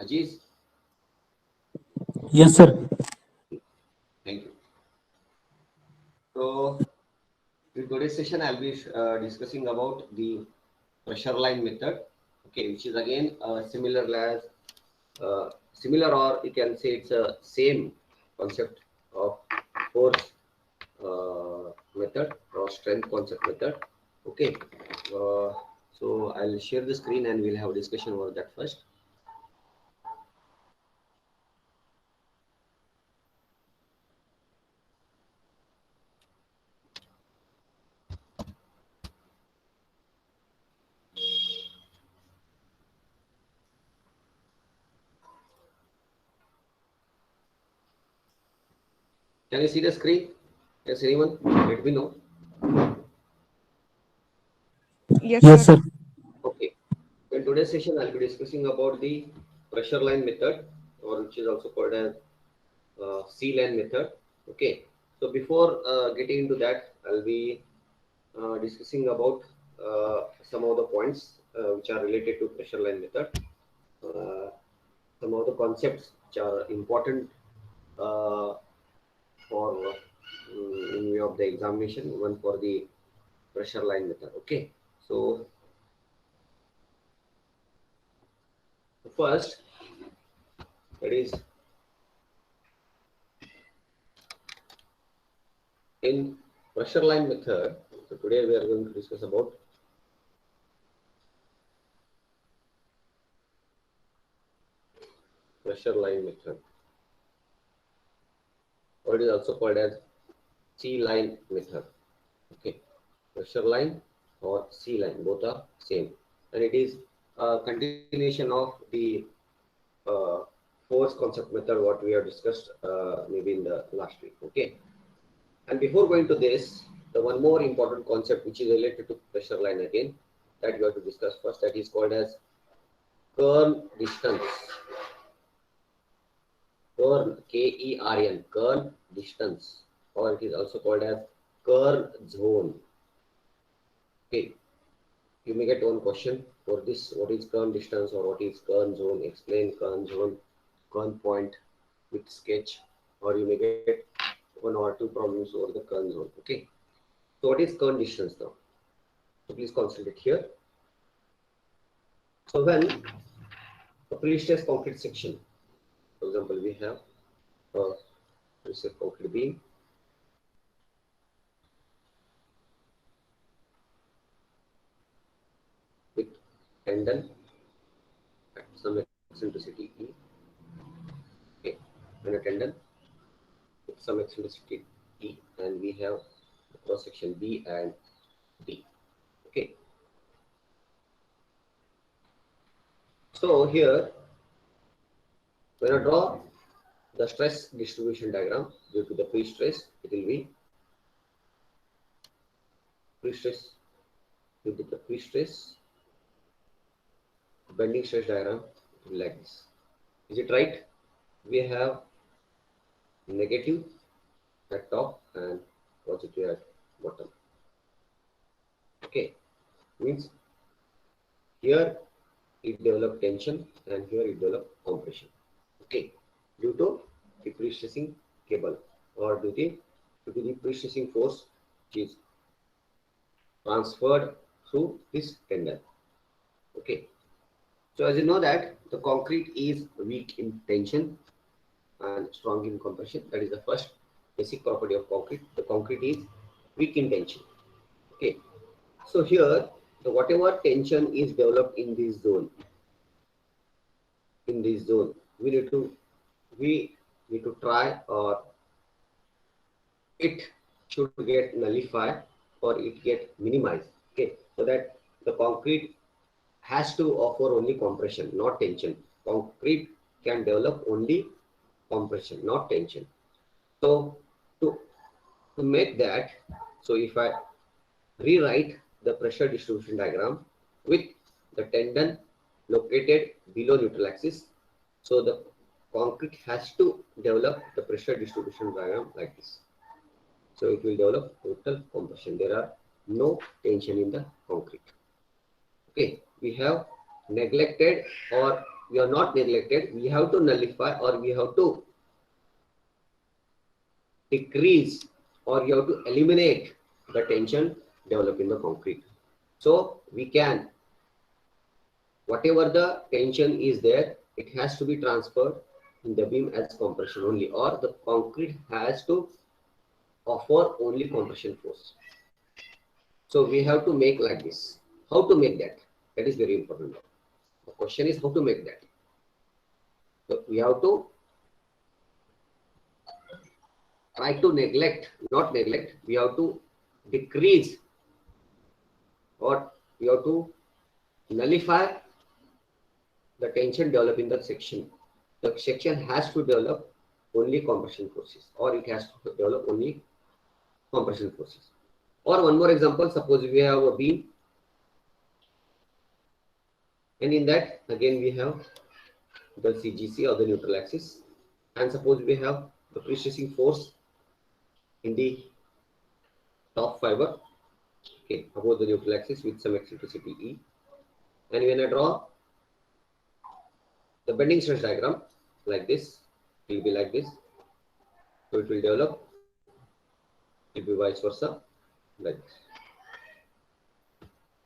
Ajiz? Yes, sir. Thank you. So, in today's session, I'll be discussing about the pressure line method. Okay, which is again similar, or you can say it's a same concept of force method or strength concept method. Okay, uh, so I'll share the screen and we'll have a discussion over that first. Can you see the screen? Yes, anyone? Let me know. Yes, Yes, sir. sir. Okay. In today's session, I'll be discussing about the pressure line method, or which is also called as C line method. Okay. So before getting into that, I'll be discussing about some of the points which are related to pressure line method. Uh, some of the concepts which are important for in view of the examination, one for the pressure line method. Okay. So first, that is in pressure line method. So today we are going to discuss about pressure line method, or it is also called as C line method. Okay, pressure line or C line, both are same, and it is a continuation of the uh, force concept method what we have discussed maybe in the last week. Okay, and before going to this, the one more important concept which is related to pressure line again that you have to discuss first, that is called as Kern distance. Kern, Kern, Kern distance, or it is also called as Kern zone. Okay, you may get one question for this: what is Kern distance or what is Kern zone? Explain Kern zone, Kern point with sketch, or you may get one or two problems over the Kern zone. Okay, so what is Kern distance now? So please concentrate here. So when a pre-stressed concrete section, for example, we have a pre-stressed concrete beam. With tendon at some eccentricity E, okay, and a tendon with some eccentricity E, and we have the cross section B and D. Okay, so here when I draw the stress distribution diagram due to the pre-stress, it will be pre-stress due to the pre-stress bending stress diagram will be like this. Is it right? We have negative at top and positive at bottom. Okay, means here it develop tension and here it develop compression. Okay, due to the pre-stressing cable or due to the pre-stressing force which is transferred through this tendon. Okay, so as you know that the concrete is weak in tension and strong in compression. That is the first basic property of concrete. The concrete is weak in tension. Okay, so here the whatever tension is developed in this zone, we need to try, or it should get nullified or it get minimized. Okay, so that the concrete has to offer only compression, not tension. Concrete can develop only compression, not tension. So to make that, so if I rewrite the pressure distribution diagram with the tendon located below neutral axis, so the concrete has to develop the pressure distribution diagram like this. So it will develop total compression. There are no tension in the concrete. Okay, we have neglected or we are not neglected, we have to nullify or we have to decrease or you have to eliminate the tension developed in the concrete. So we can, whatever the tension is there, it has to be transferred in the beam as compression only, or the concrete has to offer only compression force. So we have to make like this. How to make that? That is very important. The question is how to make that. So we have to try to not neglect, we have to decrease or we have to nullify the tension developed in the section. The section has to develop only compression forces, or it has to develop only compression forces. Or one more example, suppose we have a beam, and in that again we have the CGC or the neutral axis, and suppose we have the pre-stressing force in the top fiber, okay, above the neutral axis with some eccentricity E. And when I draw the bending stress diagram like this, it will be like this. So it will develop, it will be vice versa, like this.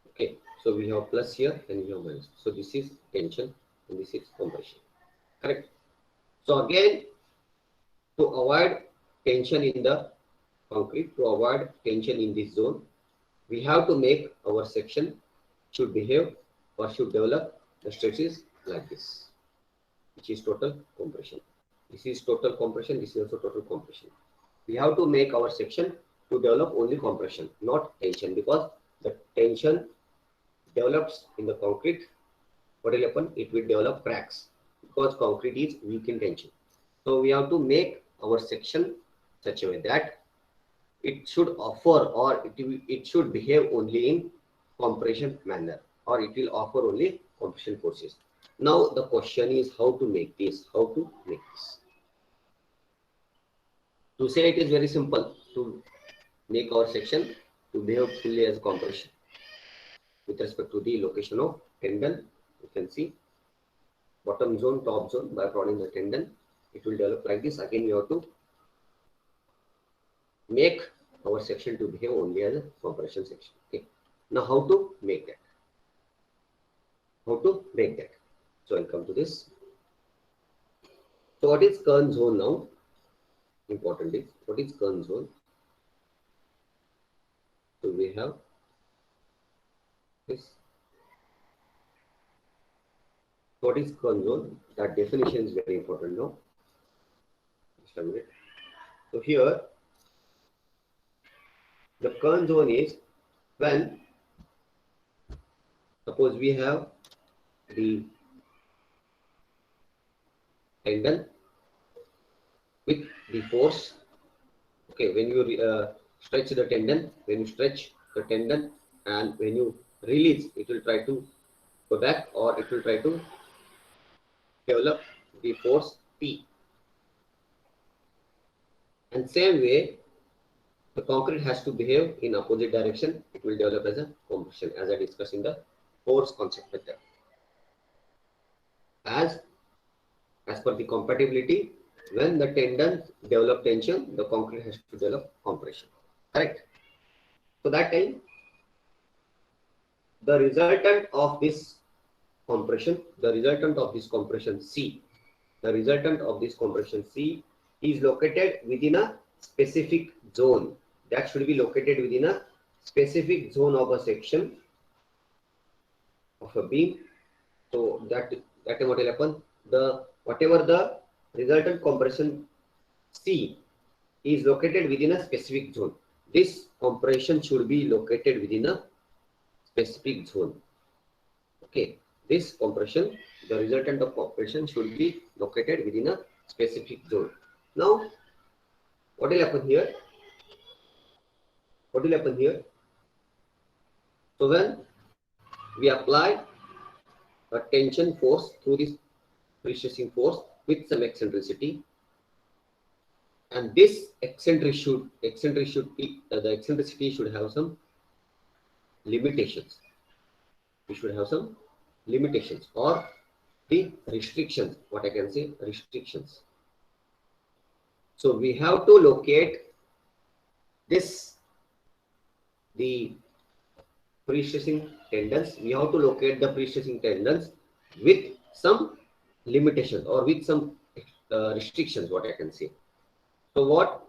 Okay, so we have plus here and we have minus. So this is tension and this is compression. Correct. So again, to avoid tension in the concrete, to avoid tension in this zone, we have to make our section should behave or should develop the stresses like this, which is total compression. This is total compression, this is also total compression. We have to make our section to develop only compression, not tension, because the tension develops in the concrete. What will happen? It will develop cracks because concrete is weak in tension. So we have to make our section such a way that it should offer or it should behave only in compression manner, or it will offer only compression forces. Now the question is how to make this, To say it is very simple, to make our section to behave fully as compression. With respect to the location of tendon, you can see bottom zone, top zone, by prodding the tendon, it will develop like this. Again, we have to make our section to behave only as a compression section. Okay. Now, how to make that? So I'll come to this. So what is Kern zone now? Important is, what is Kern zone? So we have this. What is Kern zone? That definition is very important now. Just a minute. So here, the Kern zone is when, suppose we have the tendon with the force. Okay, when you stretch the tendon, and when you release, it will try to go back or it will try to develop the force P. And same way, the concrete has to behave in opposite direction. It will develop as a compression, as I discussed in the force concept method. As per the compatibility, when the tendons develop tension, the concrete has to develop compression. Correct? So that time, the resultant of this compression C is located within a specific zone. That should be located within a specific zone of a section of a beam. So that time what will happen? Whatever the resultant compression C is located within a specific zone. This compression should be located within a specific zone. Okay, this compression, the resultant of compression should be located within a specific zone. Now, what will happen here? So when we apply a tension force through this pre-stressing force with some eccentricity, and this eccentricity should have some limitations. We should have some limitations, or the restrictions, what I can say, restrictions. So we have to locate this, the pre-stressing tendons. We have to locate the pre-stressing tendons with some limitations or with some restrictions, what I can say. So what,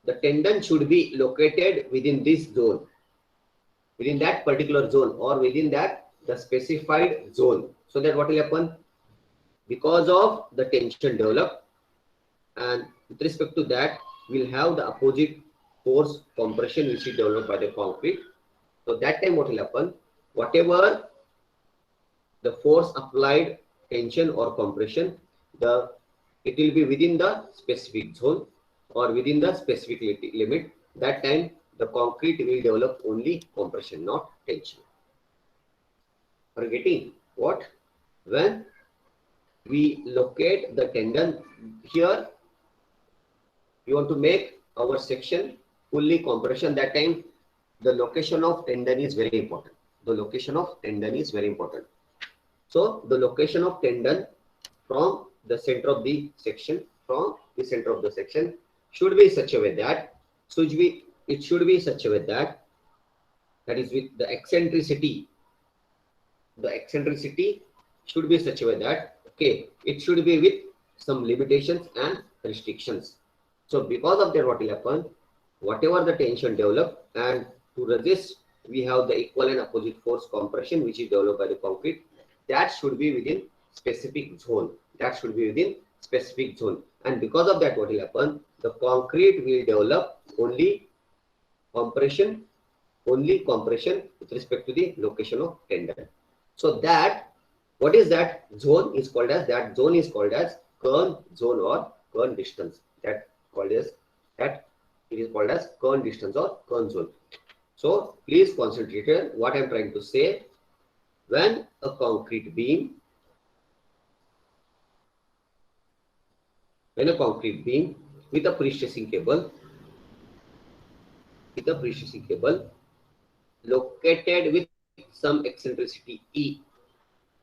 the tendon should be located within this zone, within that particular zone, or within that the specified zone, so that what will happen, because of the tension developed, and with respect to that we'll have the opposite force compression which is developed by the concrete. So that time what will happen, whatever the force applied, tension or compression, it will be within the specific zone or within the specific limit. That time the concrete will develop only compression, not tension. Are getting what? When we locate the tendon here, we want to make our section fully compression. That time the location of tendon is very important. The location of tendon is very important. So the location of tendon from the center of the section, should be such a way that it should be such a way that is with the eccentricity. The eccentricity should be such a way that, okay, it should be with some limitations and restrictions. So because of that, what will happen, whatever the tension developed, and to resist we have the equal and opposite force compression which is developed by the concrete, that should be within specific zone. That should be within specific zone. And because of that, what will happen, the concrete will develop only compression with respect to the location of tendon. So that, what is that zone is called as, that zone is called as Kern zone or Kern distance. It is called as Kern distance or Kern zone. So please concentrate here what I am trying to say. When a concrete beam with a pre-stressing cable located with some eccentricity E,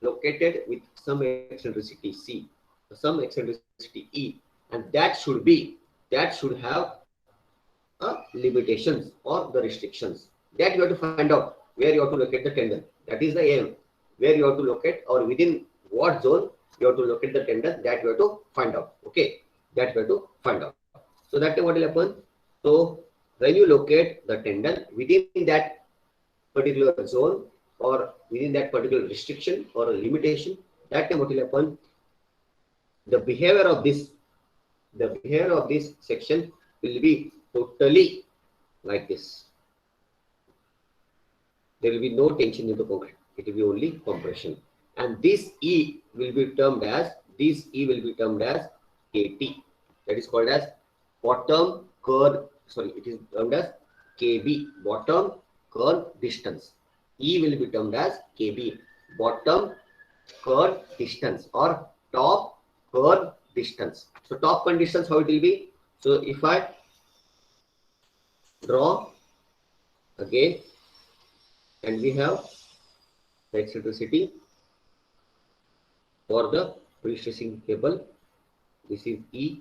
located with some eccentricity C, some eccentricity E, and that should have limitations or the restrictions, that you have to find out where you have to locate the tendon. That is the aim, where you have to locate or within what zone you have to locate the tendon, that you have to find out. Okay, that you have to find out. So that what will happen, so when you locate the tendon within that particular zone or within that particular restriction or a limitation, that time what will happen, the behavior of this section will be totally like this. There will be no tension in the concrete. It will be only compression. And this E will be termed as KT. That is called as bottom curve. Sorry, it is termed as KB, bottom curve distance. E will be termed as KB, bottom curve distance or top curve distance. So top curve distance, how it will be? So if I draw again, and we have the eccentricity for the pre-stressing cable, this is E.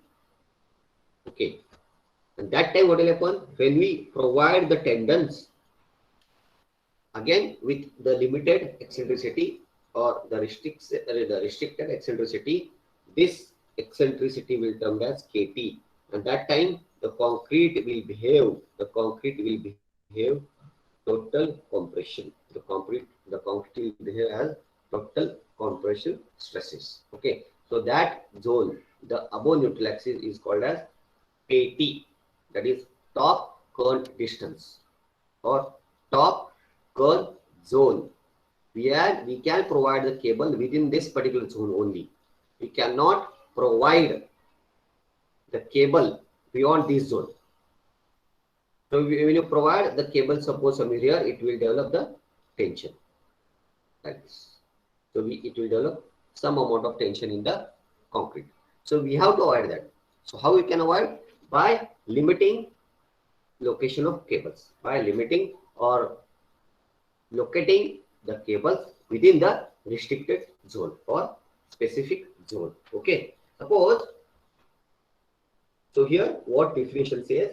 Okay, and that time what will happen, when we provide the tendons again with the limited eccentricity or the restricted eccentricity, this eccentricity will termed as KT, and that time the concrete will behave total compression. The concrete will behave as total compression stresses. Okay, so that zone, the above neutral axis, is called as KT, that is top curve distance or top curve zone. We can provide the cable within this particular zone only. We cannot provide the cable beyond this zone. So when you provide the cable, suppose somewhere here, it will develop the tension like this. So it will develop some amount of tension in the concrete. So we have to avoid that. So how we can avoid? By limiting location of cables, by limiting or locating the cables within the restricted zone or specific zone. Okay. Suppose, so here what definition says,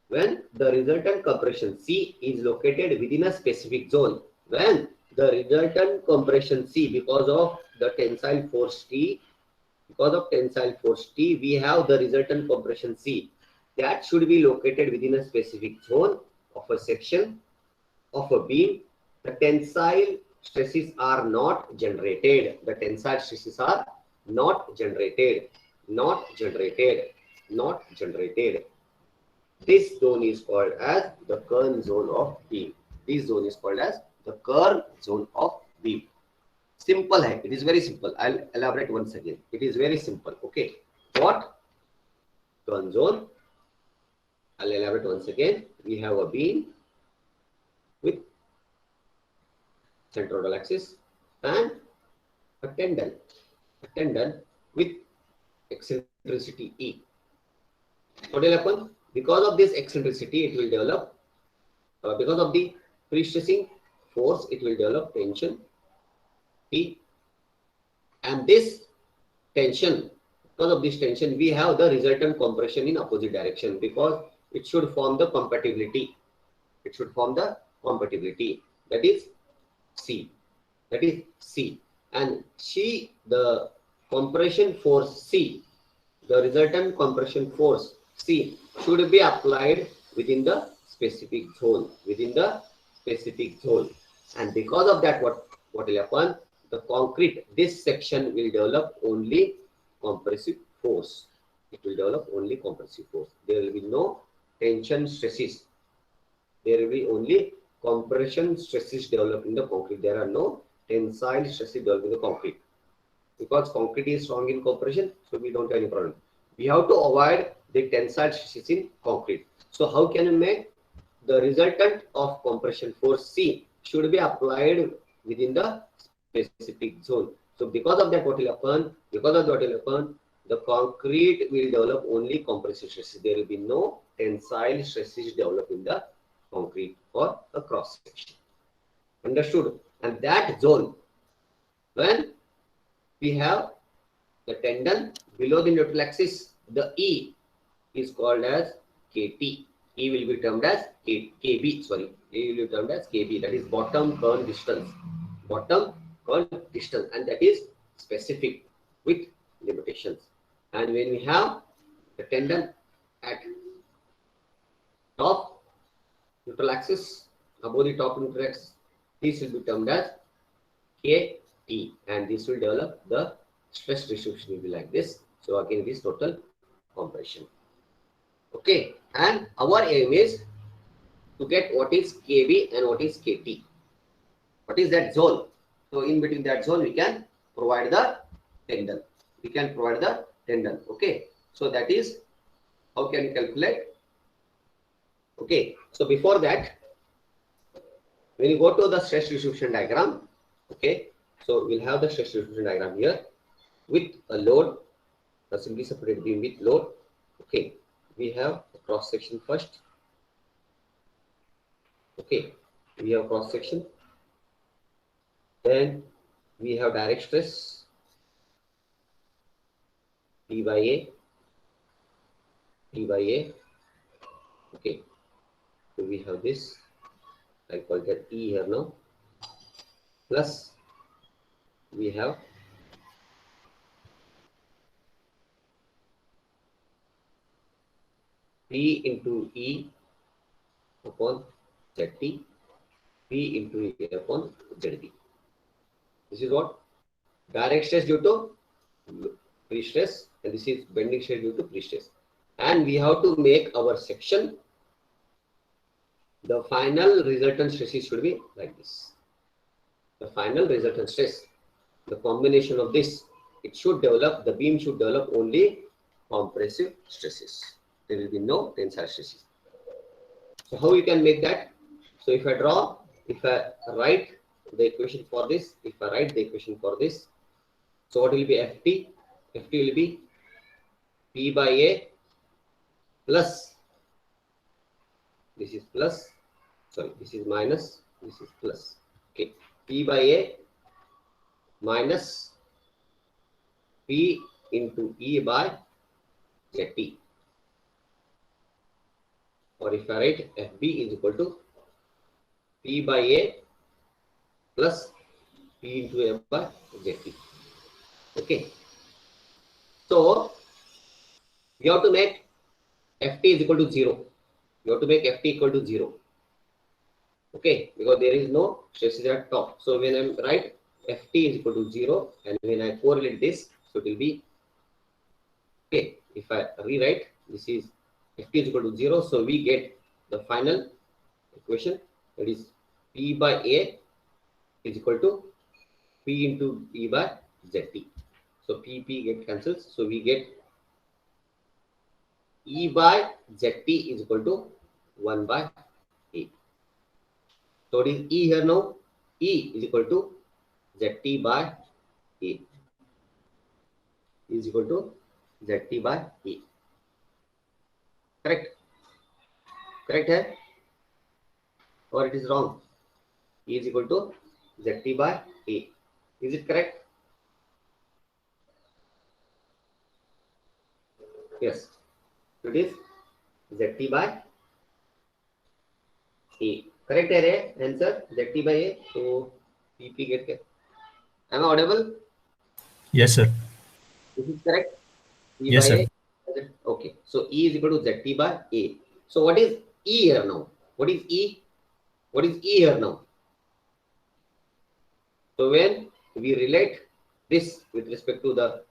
when the resultant compression C is located within a specific zone, when the resultant compression C, because of the tensile force T, we have the resultant compression C that should be located within a specific zone of a section of a beam. The tensile stresses are not generated. The tensile stresses are not generated. Not generated. Not generated. This zone is called as the kern zone of beam. This zone is called as the kern zone of beam. Simple hai. It is very simple. I'll elaborate once again. It is very simple. Okay. What? Kern zone. I'll elaborate once again. We have a beam with centroidal axis and a tendon with eccentricity E. What will happen? Because of this eccentricity, it will develop, because of the pre-stressing force, it will develop tension T. And this tension, because of this tension, we have the resultant compression in opposite direction, because it should form the compatibility. It should form the compatibility. That is C. That is C. And C, the compression force C, the resultant compression force C should be applied within the specific zone. Within the specific zone. And because of that, what will happen? The concrete, this section will develop only compressive force. It will develop only compressive force. There will be no tension stresses. There will be only compression stresses developed in the concrete. There are no tensile stresses developed in the concrete. Because concrete is strong in compression, so we don't have any problem. We have to avoid the tensile stresses in concrete. So how can we make the resultant of compression force C should be applied within the specific zone. So because of that, what will happen? Because of that, what will happen? The concrete will develop only compressive stresses. There will be no tensile stresses developed in the concrete or a cross section. Understood? And that zone, when we have the tendon below the neutral axis, the E is called as KT. E will be termed as KB. Sorry, E will be termed as KB. That is bottom kern distance. Bottom kern distance, and that is specific with limitations. And when we have the tendon at top neutral axis, above the top neutral axis, this will be termed as KT, and this will develop the stress distribution will be like this. So again, this total compression. Okay, and our aim is to get what is KB and what is KT. What is that zone? So in between that zone, we can provide the tendon. We can provide the tendon. Okay, so that is how can you calculate? Okay, so before that, when you go to the stress distribution diagram, okay, so we'll have the stress distribution diagram here with a load, a simply separated beam with load. Okay, we have a cross section first. Okay, we have cross section. Then we have direct stress P by A. Okay, so we have this. I call that E here now. Plus we have P into E upon ZT, P into E upon ZB. This is what? Direct stress due to pre-stress, and this is bending stress due to pre-stress. And we have to make our section, the final resultant stresses should be like this. The final resultant stress, the combination of this, it should develop, the beam should develop only compressive stresses. There will be no tensile stresses. So how you can make that? So if I write the equation for this, so what will be FT? FT will be P by A plus, this is plus, sorry, this is minus, this is plus. Okay, P by A minus P into E by ZT. Or if I write FB is equal to P by A plus P into A by ZT. Okay. So we have to make Ft is equal to 0. You have to make Ft equal to 0. Okay, because there is no stresses at top. So when I write Ft is equal to 0 and when I correlate this, so it will be okay. If I rewrite, this is Ft is equal to 0. So we get the final equation, that is P by A is equal to P into E by ZT. So P get cancelled. So we get E by ZT is equal to 1 by A. So what is E here now? E is equal to ZT by A is equal to ZT by A. Correct? Correct hai? Or it is wrong? E is equal to ZT by A. Is it correct? Yes. So it is ZT by A. Correct hai answer? ZT by A. So PP get. Am I audible? Yes, sir. This is correct. E by Yes, sir. A. Okay. So E is equal to ZT by A. So what is E here now? What is E? What is E here now? So when we relate this with respect to the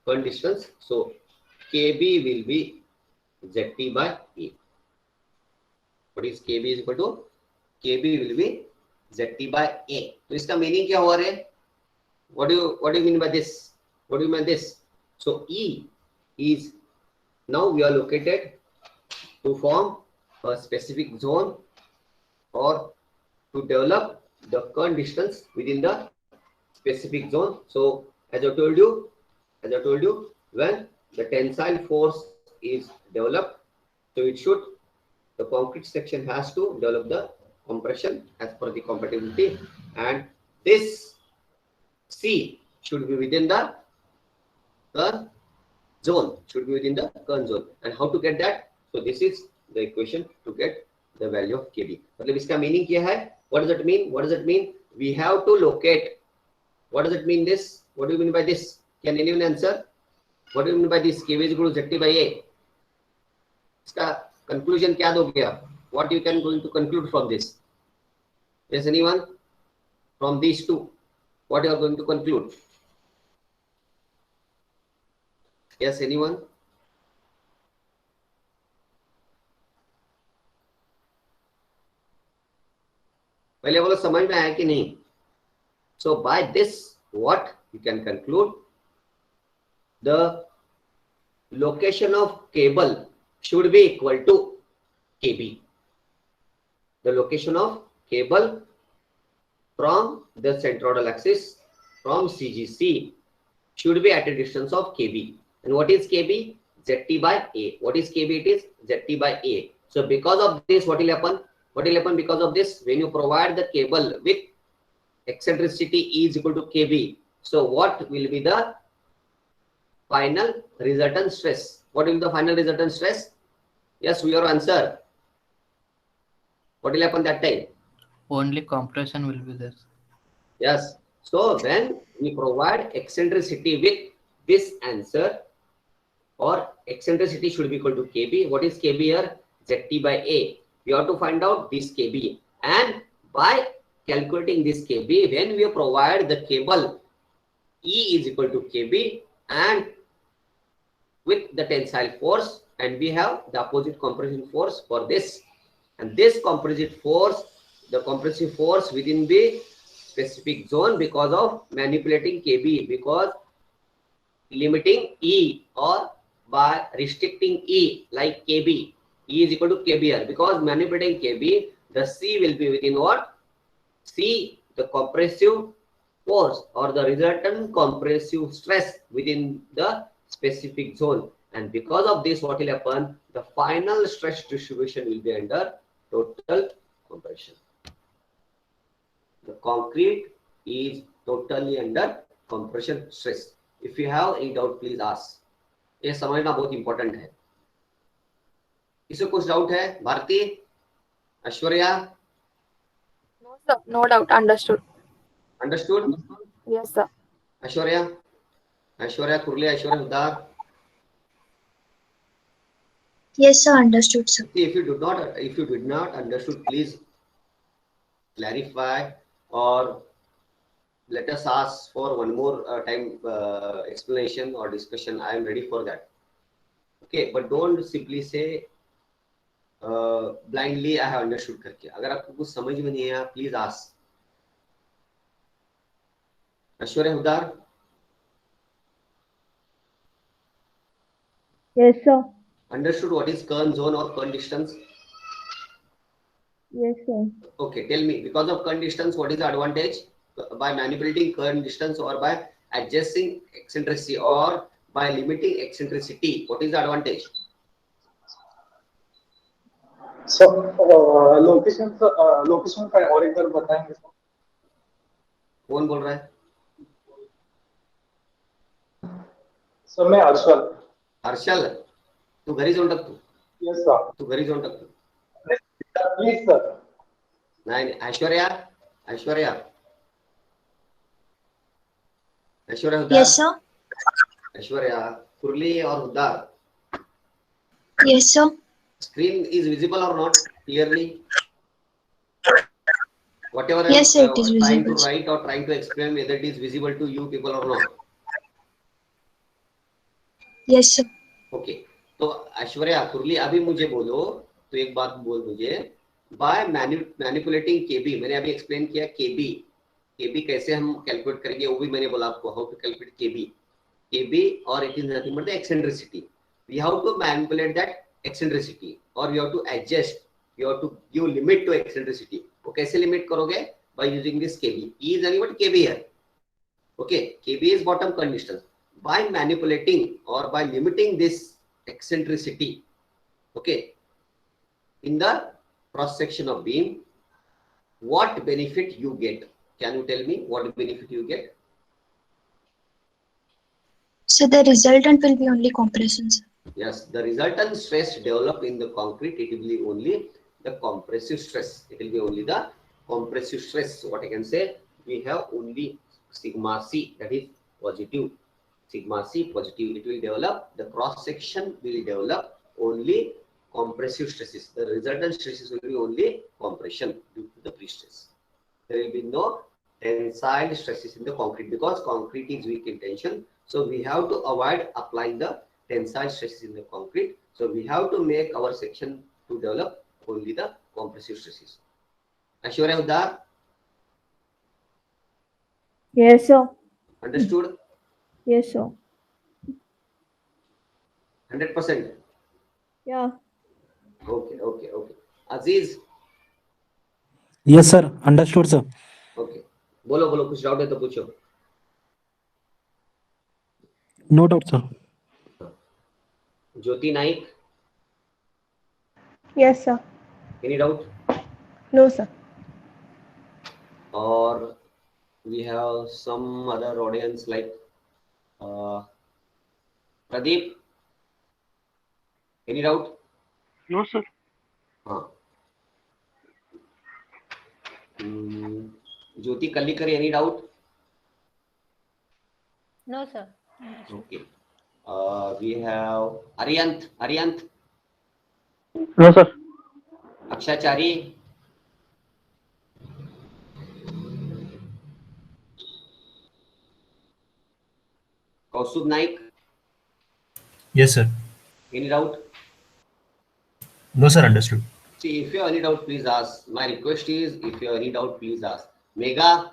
current distance, so KB will be ZT by A. What is KB is equal to? KB will be ZT by A. तो इसका meaning क्या हुआ रे? What do you mean by this? What do you mean this? So E is now we are located to form a specific zone or to develop the current distance within the specific zone. So as I told you, when the tensile force is developed, so the concrete section has to develop the compression as per the compatibility, and this C should be within the current zone, and how to get that? So this is the equation to get the value of KB. मतलब इसका meaning क्या है? What does it mean? We have to locate. What does it mean this? What do you mean by this? Can anyone answer? What do you mean by this? KB is equal to ZT by A. इसका conclusion क्या दोगे आप? What you can going to conclude from this? Yes, anyone? From these two, what you are going to conclude? Yes, anyone? पहले बोलो समझ में आया कि नहीं? So by this, what you can conclude? The location of cable should be equal to KB. The location of cable from the centroidal axis from CGC should be at a distance of KB. And what is KB? ZT by A. What is KB? It is ZT by A. So because of this, what will happen? Because of this? When you provide the cable with eccentricity E is equal to KB, so what will be the final resultant stress? What will be the final resultant stress? Yes, your answer. What will happen that time? Only compression will be there. Yes. So when we provide eccentricity with this answer, or eccentricity should be equal to KB. What is KB here? ZT by A. You have to find out this KB, and by calculating this KB, when we provide the cable E is equal to KB and with the tensile force, and we have the opposite compression force for this, and this compressive force, the compressive force within the specific zone because of manipulating KB, because limiting E or by restricting E like KB, E is equal to KB here, because manipulating KB, the C will be within what? C, the compressive force or the resultant compressive stress within the specific zone, and because of this, what will happen? The final stress distribution will be under total compression. The concrete is totally under compression stress. If you have any doubt, please ask. ये समझना बहुत important है. किसी को कुछ doubt है? Bharti, Aishwarya? No, sir. No doubt. Understood. Understood? Yes, sir. Aishwarya, Aishwarya कुर्ले, Aishwarya Hudar. Yes, sir. Understood, sir. If you did not understood, please clarify or let us ask for one more time explanation or discussion. I am ready for that. Okay, but don't simply say blindly I have understood करके. अगर आपको कुछ समझ में नहीं आया, please ask. Aishwarya Hudar? Yes, sir. Understood what is Kern zone or Kern distance? Yes, sir. Okay, tell me, because of Kern distance, what is the advantage? By manipulating Kern distance or by adjusting eccentricity or by limiting eccentricity, what is the advantage? So location का और एक बार बताएंगे sir. कौन बोल रहा है? Sir मैं हर्षल. हर्षल, तू घरी जाऊन टाक. तू यस सर. तू घरी जाऊन टाक. Please sir. नाही, ऐश्वर्या, ऐश्वर्या, ऐश्वर्या हुदार. Yes, sir. ऐश्वर्या कुर्ली और हुदार. Yes, sir. Screen is visible or not clearly? Whatever Yes, sir, I am it is trying to visible. write or trying to explain, whether it is visible to you people or not. Yes, sir. Okay, तो ऐश्वर्या कुर्ली अभी मुझे बोलो, तो एक बात बोल मुझे. Bye manipulating केबी, मैंने अभी एक्सप्लेन किया केबी कैसे हम कैलकुलेट करेंगे, वो भी मैंने बोला आपको हाउ टू कैलकुलेट केबी और it is nothing but the eccentricity. We have to manipulate that eccentricity और you have to adjust, you have to give limit to eccentricity. वो कैसे लिमिट करोगे? By using this kb. E is any but kb here. Okay, kb is bottom kern distance. By manipulating or by limiting this eccentricity, okay, in the cross section of beam, what benefit you get? Can you tell me what benefit you get? So the resultant will be only compression, sir. Yes, the resultant stress developed in the concrete, it will be only the compressive stress. It will be only the compressive stress. So what I can say, we have only sigma c, that is positive. Sigma c positive, it will develop, the cross section will develop only compressive stresses. The resultant stresses will be only compression due to the pre-stress. There will be no tensile stresses in the concrete because concrete is weak in tension. So we have to avoid applying the tensile stresses in the concrete. So we have to make our section to develop only the compressive stresses. Aishwarya Udar? Yes, sir. Understood? Yes, sir. 100%? Yeah. Okay. Aziz? Yes, sir. Understood, sir. Okay, बोलो कुछ doubt है तो पूछो. No doubt, sir. Jyoti Naik, Yes, sir. Any doubt? No, sir. और we have some other audience like Pradeep, any doubt? No, sir. हाँ. ज्योति कल्लीकर, any doubt? No, sir. Okay. We have Aryant, No, sir. Akshachari, Kaustubh Naik, Yes, sir. any doubt? No, sir. Understood. See, if you have any doubt, please ask. My request is, if you have any doubt, please ask. Mega,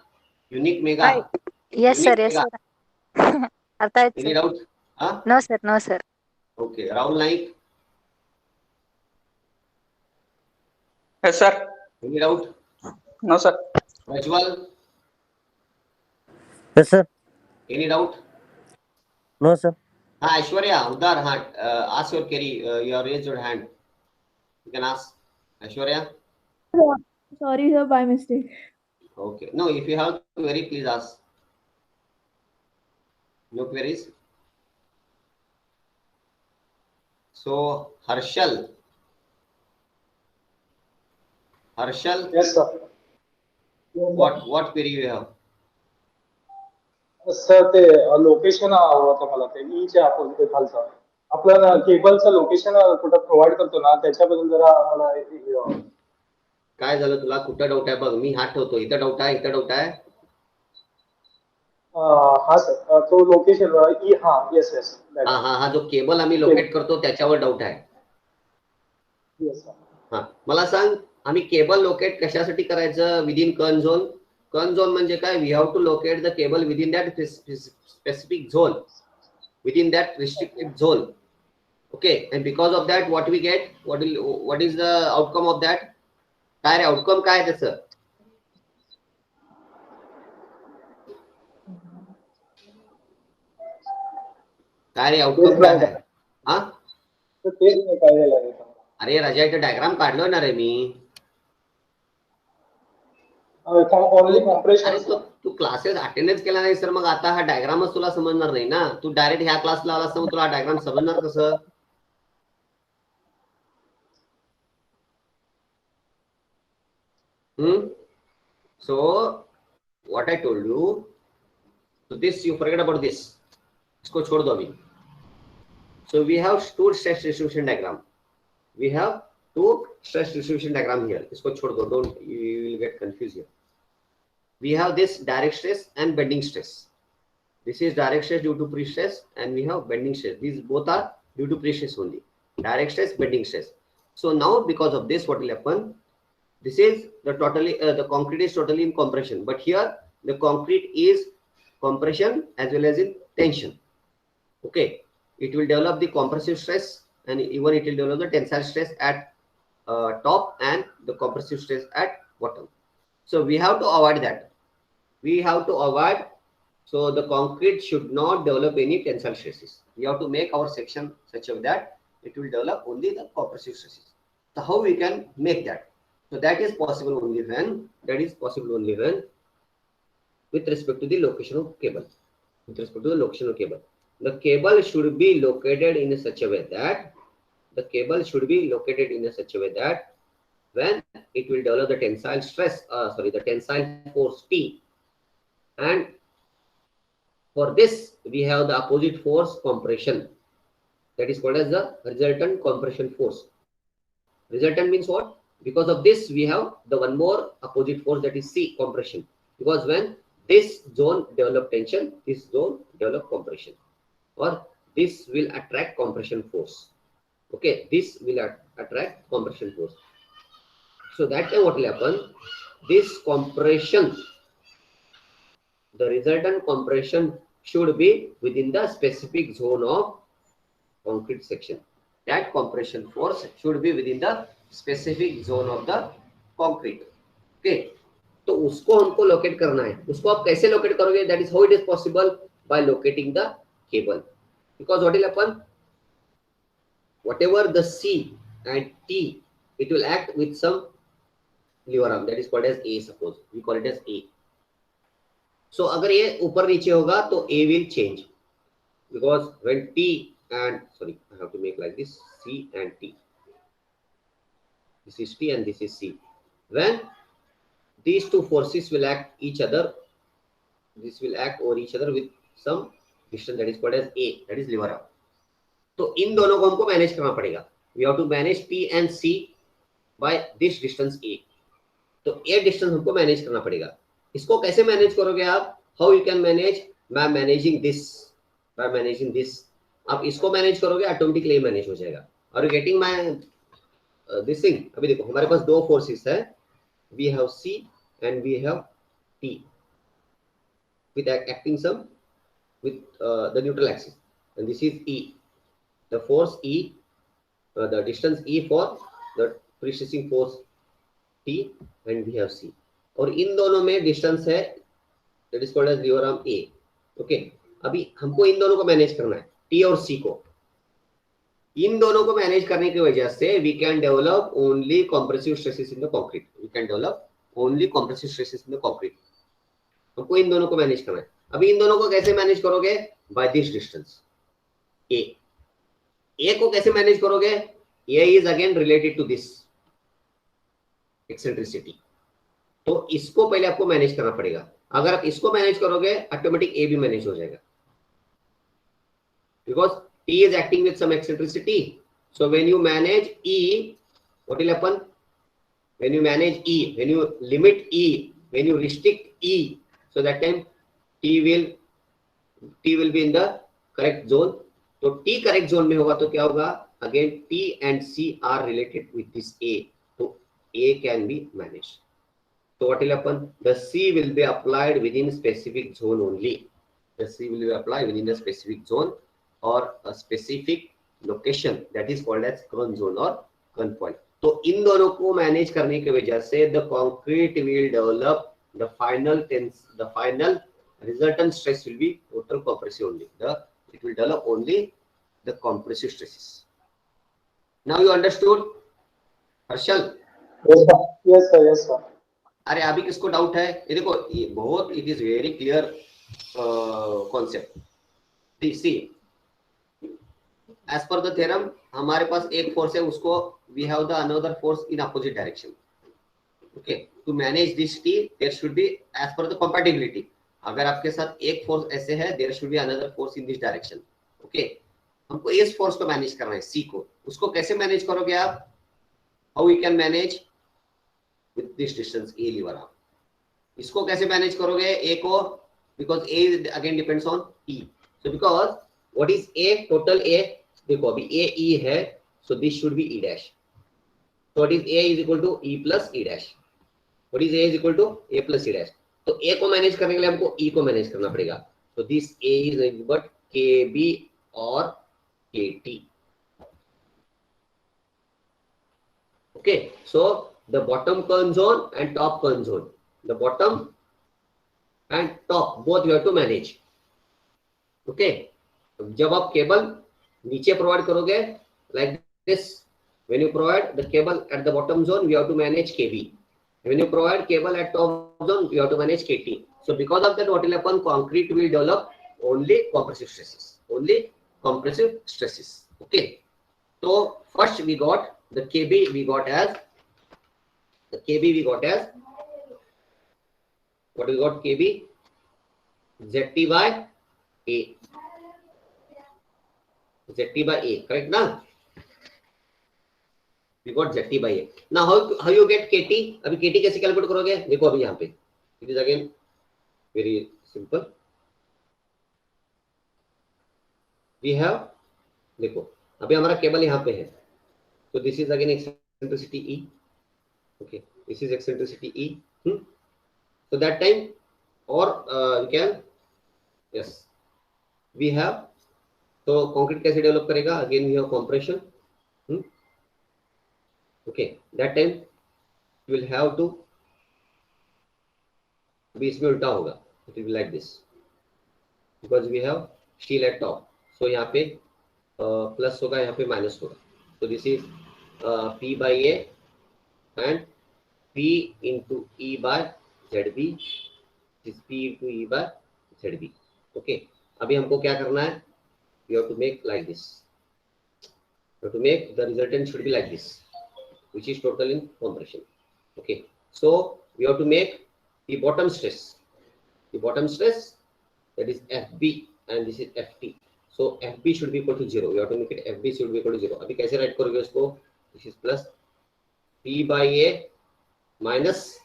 unique Mega. Hi. Yes, sir. Unique Yes, Mega. sir. Artha ಆಯ್ತು Any sir. doubt? Huh? No, sir. No, sir. Okay. Rahul Naik, Yes, sir. any doubt? No, sir. Rajwal, Yes, sir. any doubt? No, sir. Aishwarya, Udar, ask your query. You have raised your hand. You can ask. Aishwarya? Sorry, sir, by mistake. Okay. No, if you have query, please ask. No queries? So Harshal. Harshal, Yes, sir. what query you have? Sir ते location हवं होतं मला ते ईच्या opposite खालचं आपलं केबलचं location कुठं provide करतो ना त्याच्याबद्दल जरा मला काय झालं तुला? कुठं डाऊट आहे बघ, मी हात ठेवतो. इथं डाऊट आहे, इथं डाऊट आहे. हा सर तो लोकेशन ई हा येस येस हा जो केबल आम्ही लोकेट करतो त्याच्यावर डाऊट आहे. Yes sir. हा मला सांग, आम्ही केबल लोकेट कशासाठी करायचं विदिन कर्न झोन? कर्न झोन म्हणजे काय? We have to locate the cable within that specific zone, within that restricted zone. Okay, and because of that what we get, what is the outcome of that? काय रे outcome काय आहे त्याचं? काय रे आउटकम काय आहे? हा तेच नाही काय झालं. अरे राजा, इथं डायग्राम काढलो ना रे मी. Only compression. तू क्लासेस अटेंडन्स केला नाही सर, मग आता हा डायग्रामच तुला समजणार नाही ना. तू डायरेक्ट ह्या क्लासला आलास तर मग तुला डायग्राम समजणार कसं? So what I told you, so this you forget about this. इसको छोड़ दो अभी. So we have two stress distribution diagram. We have two stress distribution diagram here. इसको छोड़ दो, don't, you will get confused here. We have this direct stress and bending stress. This is direct stress due to pre-stress, and we have bending stress. These both are due to pre-stress only. Direct stress, bending stress. So now because of this, what will happen? This is the the concrete is totally in compression, but here the concrete is compression as well as in tension. Okay, it will develop the compressive stress, and even it will develop the tensile stress at top and the compressive stress at bottom. So we have to avoid that. We have to avoid. So the concrete should not develop any tensile stresses. We have to make our section such a way that it will develop only the compressive stresses. So how we can make that? So that is possible only when with respect to the location of cable. With respect to the location of cable, the cable should be located in such a way that when it will develop the tensile stress, the tensile force T, and for this we have the opposite force compression, that is called as the resultant compression force. Resultant means what? Because of this we have the one more opposite force, that is C, compression. Because when this zone develop tension, this zone develop compression, or this will attract compression force. Okay, this will attract compression force. So that time what will happen? This compression, the resultant compression should be within the specific zone of concrete section. That compression force should be within the specific zone of the concrete. Okay, तो उसको हमको locate करना है. उसको आप कैसे locate करोगे? That is how it is possible, by locating the cable. Because what will happen? Whatever the C and T, it will act with some lever arm, that is called as A. Suppose we call it as A. So अगर ये ऊपर नीचे होगा तो A will change, because when T and I have to make like this, C and T. This is T and this is C. When these two forces will act each other, this will act over each other with some distance, that is called as A, that is lever arm. तो इन दोनों को हमको manage करना पड़ेगा. We have to manage T and C by this distance A. तो ये distance हमको manage करना पड़ेगा. इसको कैसे मैनेज करोगे आप? How you can manage? by managing this. आप इसको मैनेज करोगे, ऑटोमेटिकली मैनेज हो जाएगा. Are you getting my this thing? अभी देखो हमारे पास दो फोर्सेस है. We have C and we have T with acting some with the neutral axis, and this is E. The force E, the distance E for the pre-stressing force T, and we have C. और इन दोनों में distance है, that is called as lever arm A. Okay, अभी हमको इन दोनों को manage करना है, T और C को. इन दोनों को मैनेज करने की वजह से we can develop only compressive stresses in the concrete. हमको इन दोनों को मैनेज करना है. अभी इन दोनों को कैसे मैनेज करोगे? बाय दिस डिस्टेंस ए को कैसे मैनेज करोगे? E is again related to this eccentricity, तो इसको पहले आपको मैनेज करना पड़ेगा। अगर आप इसको मैनेज करोगे ऑटोमेटिक ए भी मैनेज हो जाएगा, because T is acting with some eccentricity. So when you manage E, what will happen? When you manage E, when you limit E, when you restrict E, so that time T will be in the correct zone. तो T correct zone में होगा तो क्या होगा? Again T and C are related with this A, तो A can be managed. So what will happen? The C will be applied within specific zone only. The C will be applied within a specific zone or a specific location that is called as kern zone or kern point. तो इन दोनों को manage करने की वजह से the concrete will develop the final resultant stress will be total compressive only. It will develop only the compressive stresses. Now you understood, Harshal? Yes sir. अरे अभी किसको डाउट है? ये देखो, ये बहुत it is very clear concept. See as per the theorem हमारे पास एक फोर्स है, उसको we have the another force in opposite direction. Okay, to manage this T there should be as per the compatibility. अगर आपके साथ एक force ऐसे है, there should be another force in this direction. Okay, हमको इस फोर्स को manage करना है, सी को। उसको कैसे मैनेज करोगे आप? How we can manage with this distance A lever arm. इसको कैसे मैनेज करोगे A को? because A again depends on E. So because what is A? Total A, देखो अभी A E है, so this should be E dash. So what is A is equal to E plus E dash. What is A is equal to A plus E dash. तो A को manage करने के लिए हमको E को manage करना पड़ेगा। So this A is nothing but KB or KT. Okay, so the bottom kern zone and top kern zone, the bottom and top both you have to manage. Okay, जब आप cable नीचे provide करोगे like this, when you provide the cable at the bottom zone we have to manage KB, when you provide cable at top zone we have to manage KT. So because of that what will happen? Concrete will develop only compressive stresses, Okay, so first we got the KB, we got as what we got? KB ZT by A, correct ना? We got ZT by A. Now how you get KT? अभी KT कैसे calculate करोगे? देखो अभी यहाँ पे it is again very simple. We have, देखो अभी हमारा केबल यहाँ पे है, so this is again eccentricity E. Okay, this is eccentricity E. So that time or we can, yes, we have, so concrete कैसे develop करेगा? Again we have compression. Okay, that time you will have to, अभी इसमें उल्टा होगा, it will be like this because we have steel at top. So यहाँ पे plus होगा, यहाँ पे माइनस होगा. So this is P by A and P into E by ZB, is P into E by ZB. Okay, अभी हमको क्या करना है? We have to make like this. We have to make the resultant should be like this, which is total in compression. Okay, so we have to make the bottom stress. The bottom stress, that is FB and this is FT. So FB should be equal to 0. We have to make it FB should be equal to 0. अभी कैसे right करोगे उसको? This is plus P by A minus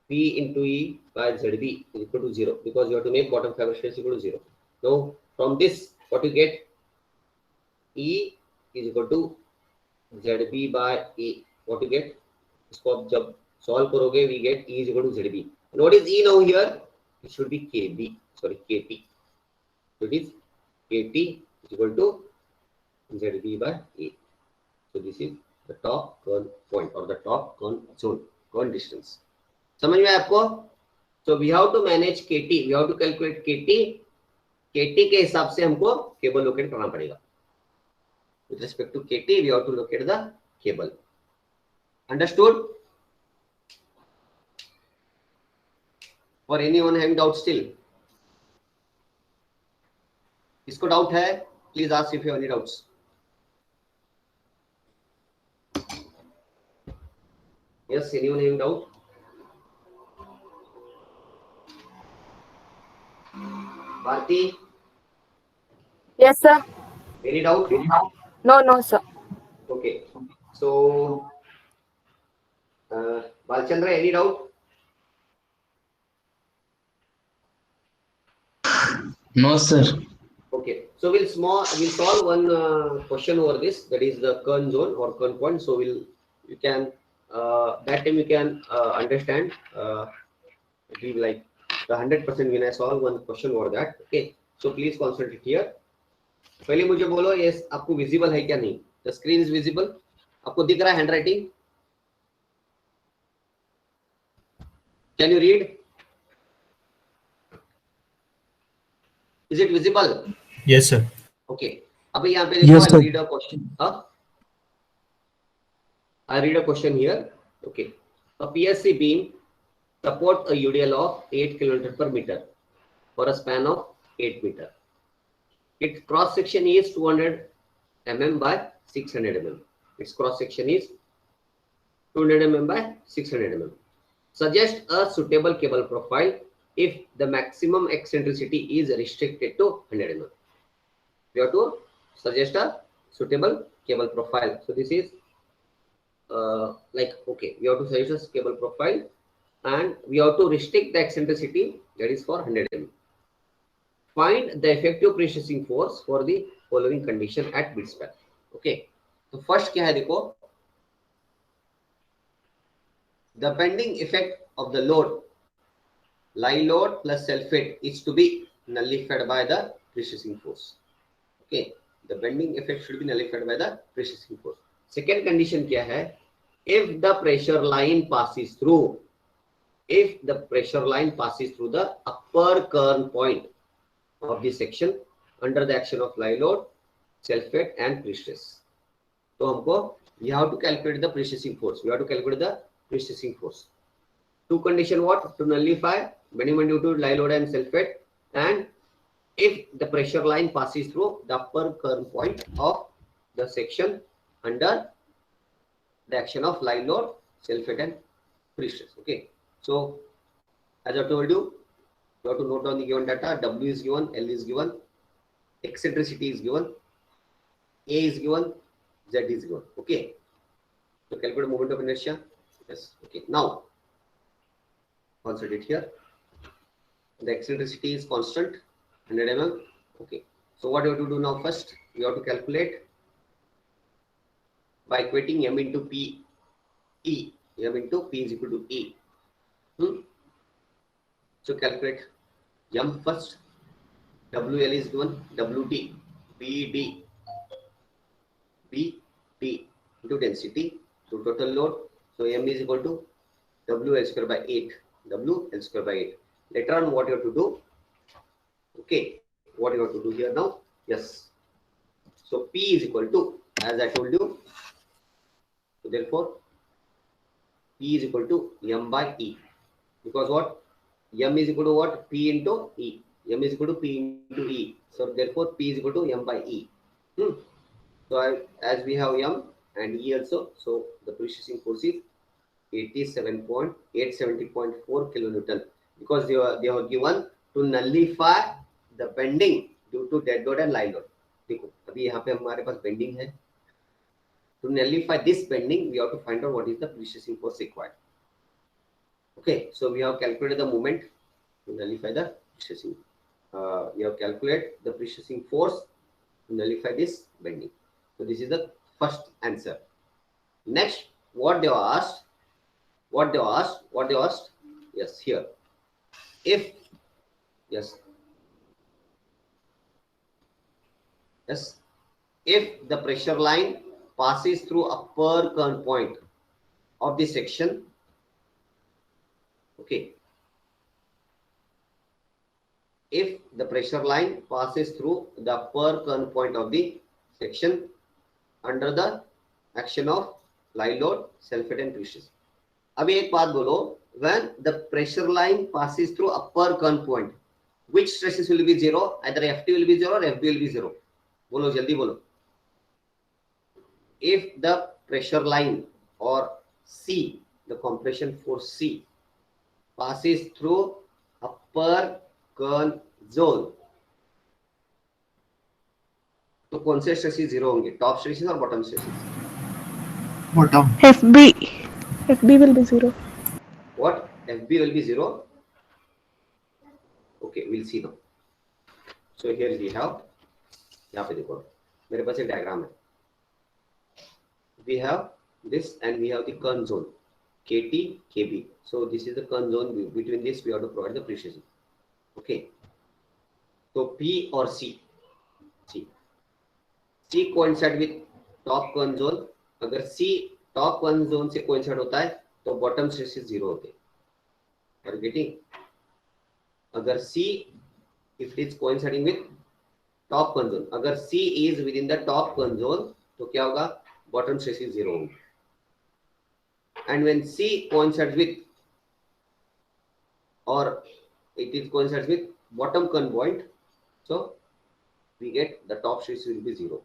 P into E by ZB is equal to 0 because you have to make bottom fiber stress equal to 0. Now from this what you get? E is equal to ZB by A. What you get? इसको अब जब solve करोगे we get E is equal to ZB. And what is E now here? It should be KB. Sorry, KT. So it is KT is equal to ZB by A. So this is the top kern point or the top kern zone, kern distance. समझ में आपको? So we have to manage KT, we have to calculate KT. KT के हिसाब से हमको cable locate करना पड़ेगा. With respect to KT, we have to locate the cable. Understood? For anyone having doubt still? इसको डाउट है? Please ask if you have any doubts. Yes, anyone having doubt? Bharti, Yes, sir. any doubt? No, sir. Okay. So, Balchandra, any doubt? No, sir. Okay. So we'll solve one question over this. That is the Kern zone or Kern point. So you can that time you can understand. Be like the 100% when I solve one question over that. Okay. So please concentrate here. पहले मुझे बोलो ये आपको visible है क्या नहीं? The screen is visible. आपको दिख रहा है handwriting? Can you read? Is it visible? Yes, sir. Okay. अब यहाँ पे देखो, Yes, sir. I read a question. I read a question here. Okay. A PSC beam supports a UDL of 8 km per meter for a span of 8 meter. Its cross section is 200 mm by 600 mm. Its cross section is 200 mm by 600 mm. Suggest a suitable cable profile if the maximum eccentricity is restricted to 100 mm. We have to suggest a suitable cable profile. So this is okay, we have to suggest a cable profile and we have to restrict the eccentricity, that is for 100 mm. Find the effective precessing force for the following condition at bit span. Okay, so first क्या है देखो, the bending effect of the load, lie load plus self-weight, is to be nullified by the precessing force. Okay, the bending effect should be nullified by the precessing force. Second condition क्या है, if the pressure line passes through the upper Kern point of the section under the action of lie load, self-weight and pre-stress. So हमको you have to calculate the precessing force. We have to calculate the precessing force. Two condition what? To nullify bending moment due to lie load and self-weight, and if the pressure line passes through the upper Kern point of the section under the action of lie load, self-weight and pre-stress. Okay. So as I told you, you have to note down the given data. W is given, L is given, eccentricity is given, A is given, Z is given. Okay. So calculate moment of inertia. Yes. Okay. Now concentrate here. The eccentricity is constant, 100 mm. Okay. So what you have to do now? First, you have to calculate by equating M into P E. M into P is equal to E. So calculate M first. WL is given, WD, BD, BD into density, so total load. So M is equal to WL square by 8. WL square by 8. Later on, what you have to do? Okay, what you have to do here now? Yes. So P is equal to, as I told you, so therefore P is equal to M by E. Because what? M is equal to what? P into E. M is equal to P into E. So therefore P is equal to M by E. So as we have M and E also, so the precessing force is 870.4 kilonewton, because they are given to nullify the bending due to dead load and lie load. देखो अभी यहाँ पे हमारे पास bending है. To nullify this bending, we have to find out what is the precessing force required. Okay, so we have calculated the moment to nullify the precessing. We have calculated the precessing force to nullify this bending. So this is the first answer. Next, what they asked? Yes, here. If the pressure line passes through upper Kern point of the section, okay, if the pressure line passes through the upper Kern point of the section under the action of lie load, self-weight and pre-stress. अभी एक बात बोलो, when the pressure line passes through upper Kern point, which stresses will be zero? Either FT will be zero or FB will be zero. बोलो जल्दी बोलो. If the pressure line or C, the compression force C, passes through upper kern zone, तो कौन से stresses zero होंगे? Top stresses और bottom stresses? Bottom. FB will be 0. What? FB will be zero. Okay, we'll see now. So here we have, यहाँ पे देखो मेरे पास एक डायग्राम है. We have this and we have the kern zone KT KB. So this is the kern zone. Between this we have to provide the precision. Okay. So P or C coincide with top kern zone. अगर C top kern zone से coincide होता है तो bottom stresses zero होते हैं. Are you getting? अगर C if it is coinciding with top kern zone, अगर C is within the top kern zone तो क्या होगा? Bottom stresses zero होंगे. And when C coincides with or it is coincides with bottom kern point, so we get the top stresses will be zero.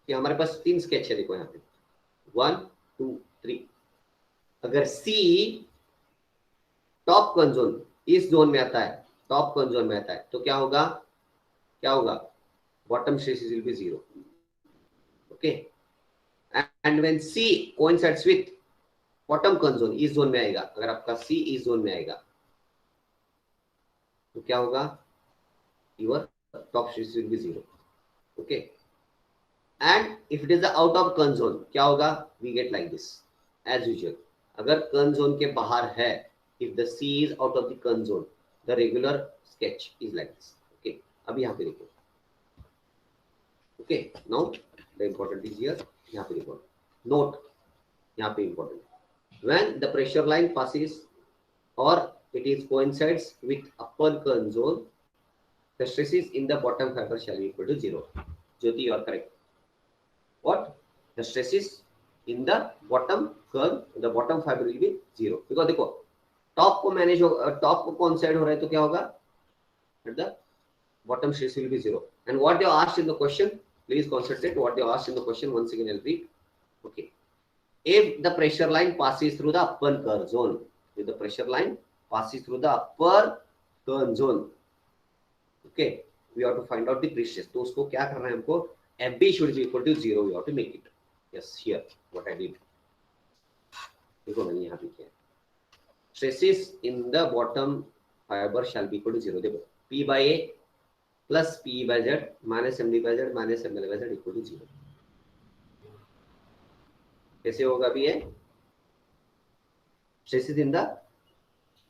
कि हमारे पास तीन sketch है देखो यहाँ पे 1 2 3. अगर C टॉप कर्ण जोन इस जोन में आता है, टॉप कर्ण जोन में आता है तो क्या होगा? Bottom stresses will be zero. Okay. And when C coincides with bottom kern zone, इस जोन में आएगा. अगर आपका C इस जोन में आएगा तो क्या होगा? Your top stresses will be zero. Okay. And if it is the out of kern zone क्या होगा? We get like this as usual. अगर कर्ण जोन के बाहर है, if the C is out of the kern zone, the regular sketch is like this. Okay. अभी यहाँ पे देखो. Okay. Now the important is here. यहाँ पे देखो. Note. यहाँ पे important. When the pressure line passes or it is coincides with upper kern zone, the stresses in the bottom fiber shall be equal to zero. Jyoti, you are correct. What? The stresses in the bottom kern, the bottom fiber will be zero. Because देखो top को manage हो, top को coincide हो रहा है तो क्या होगा? At the bottom stress will be zero. And what they asked in the question, please concentrate what they asked in the question. once again I'll read. Okay. If the pressure line passes through the upper kern zone, if the pressure line passes through the upper kern zone, okay, we have to find out the pre-stress. तो उसको क्या करना है हमको? FB should be equal to zero. We have to make it. Yes, here what I did. देखो मैंने यहाँ पे किया. Stresses in the bottom fiber shall be equal to zero. देखो P by A plus P by Z minus MD by Z minus ML by Z equal to zero. कैसे होगा अभी ये? Stresses in the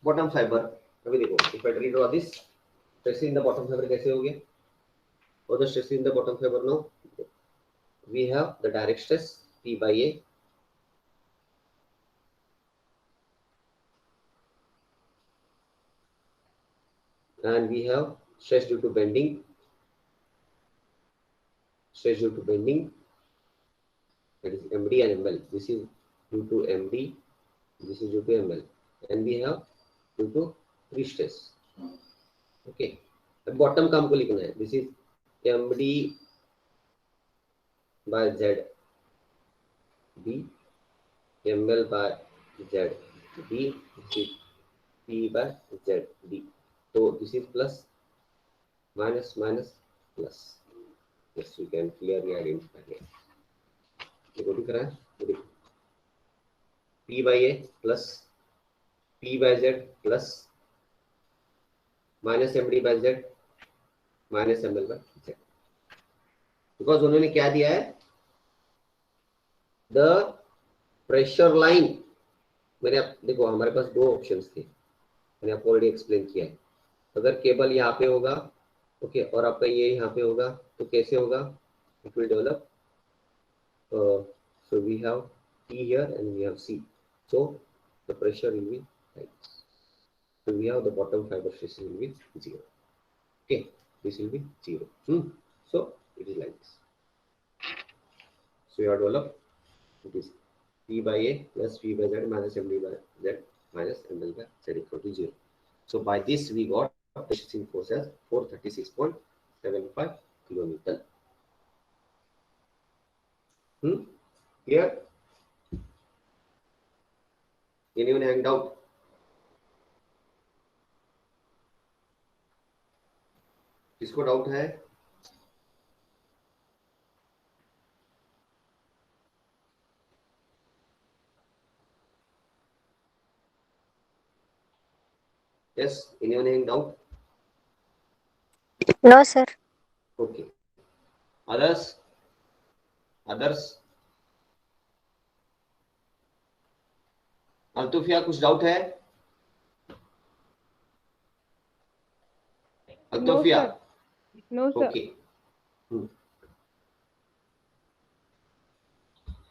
bottom fiber. अभी देखो if I redraw this, stresses in the bottom fiber कैसे होंगे? और the stresses in the bottom fiber now we have the direct stress P by A and we have stress due to bending, that is MD and ML. This is due to MD, this is due to ML, and we have due to pre-stress. Okay. अब bottom का हमको लिखना है. This is MD by Z D, ML by Z D, this is P by Z D. So this is plus minus minus plus. Yes, we can clearly identify here. देखो दिख रहा है? P by A plus P by Z plus minus MD by Z minus ML by Z. Because उन्होंने क्या दिया है? The pressure line. मैंने देखो हमारे पास दो ऑप्शंस थे, मैंने आपको ऑलरेडी एक्सप्लेन किया है. अगर केबल यहाँ पे होगा, ओके, और आपका ये यहाँ पे होगा तो कैसे होगा? It will develop. So we have P here and we have C. So the pressure will be like this. So we have the bottom fiber stress will be zero. Okay, this will be zero. So it is like this. So you have developed it is P by A plus P by Z minus MD by Z minus ML by Z equal to zero. So by this we got pressure force as 436.75 kilonewton. Clear? Anyone hanged out? किसको doubt है? Yes, anyone having doubt? No, sir. Okay. Others? अल्तुफिया कुछ doubt है? अल्तुफिया? No, sir. Okay.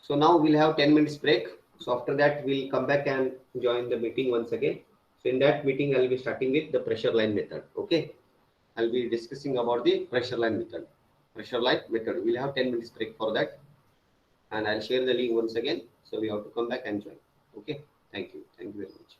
So now we'll have 10 minutes break. So after that we'll come back and join the meeting once again. So in that meeting I'll be starting with the pressure line method. Okay. I'll be discussing about the pressure line method. We'll have 10 minutes break for that. And I'll share the link once again. So we have to come back and join. Okay. Thank you. Thank you very much.